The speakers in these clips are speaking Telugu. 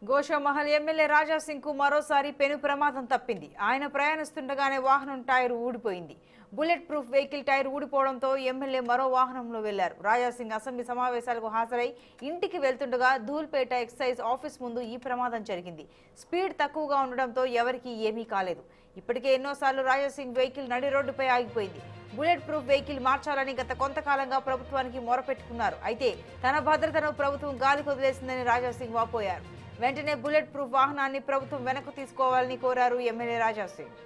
గోషామహల్ ఎమ్మెల్యే రాజా సింగ్ కు మరోసారి పెను ప్రమాదం తప్పింది. ఆయన ప్రయాణిస్తుండగానే వాహనం టైర్ ఊడిపోయింది. బుల్లెట్ ప్రూఫ్ వెహికల్ టైర్ ఊడిపోవడంతో ఎమ్మెల్యే మరో వాహనంలో వెళ్లారు. రాజా సింగ్ అసెంబ్లీ సమావేశాలకు హాజరై ఇంటికి వెళ్తుండగా ధూల్పేట ఎక్సైజ్ ఆఫీస్ ముందు ఈ ప్రమాదం జరిగింది. స్పీడ్ తక్కువగా ఉండడంతో ఎవరికీ ఏమీ కాలేదు. ఇప్పటికే ఎన్నోసార్లు రాజా సింగ్ వెహికల్ నడి రోడ్డుపై ఆగిపోయింది. బుల్లెట్ ప్రూఫ్ వెహికల్ మార్చాలని గత కొంతకాలంగా ప్రభుత్వానికి మొరపెట్టుకున్నారు. అయితే తన భద్రతను ప్రభుత్వం గాలికి వదిలేసిందని రాజా సింగ్ వాపోయారు. వెంటనే బుల్లెట్ ప్రూఫ్ వాహనాన్ని ప్రభుత్వం వెనక్కు తీసుకోవాలని కోరారు ఎమ్మెల్యే రాజా సింగ్.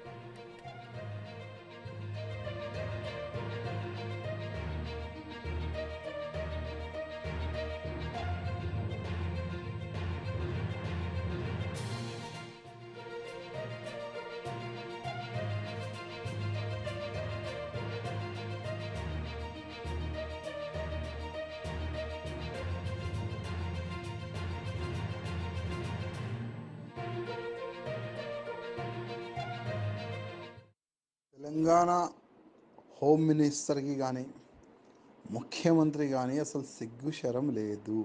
తెలంగాణ హోమ్ మినిస్టర్కి కానీ ముఖ్యమంత్రి కానీ అసలు సిగ్గు శరం లేదు.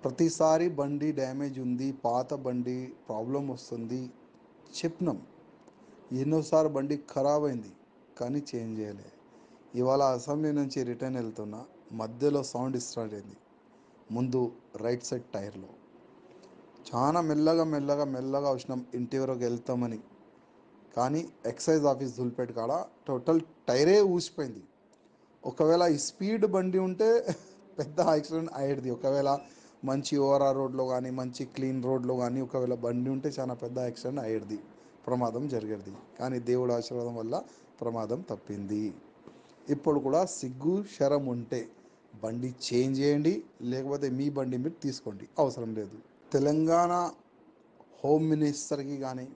ప్రతిసారి బండి డ్యామేజ్ ఉంది, పాత బండి ప్రాబ్లం వస్తుంది చెప్పినాం. ఎన్నోసార్లు బండి ఖరాబ్ అయింది కానీ చేంజ్ చేయలే. ఇవాళ అసెంబ్లీ నుంచి రిటర్న్ వెళ్తున్నా, మధ్యలో సౌండ్ స్టార్ట్ అయింది. ముందు రైట్ సైడ్ టైర్లో చాలా మెల్లగా వచ్చినాం ఇంటి వరకు వెళ్తామని. కానీ ఎక్సైజ్ ఆఫీస్ ధూల్పేట కాడ టోటల్ టైరే ఊసిపోయింది. ఒకవేళ ఈ స్పీడ్ బండి ఉంటే పెద్ద యాక్సిడెంట్ అయ్యేది. ఒకవేళ మంచి ఓఆర్ఆర్ రోడ్లో కానీ మంచి క్లీన్ రోడ్లో కానీ ఒకవేళ బండి ఉంటే చాలా పెద్ద యాక్సిడెంట్ అయ్యేది, ప్రమాదం జరిగేది. కానీ దేవుడు ఆశీర్వాదం వల్ల ప్రమాదం తప్పింది. ఇప్పుడు కూడా సిగ్గు శరం ఉంటే బండి చేంజ్ చేయండి, లేకపోతే మీ బండి మీరు తీసుకోండి, అవసరం లేదు. తెలంగాణ హోమ్ మినిస్టర్కి కానీ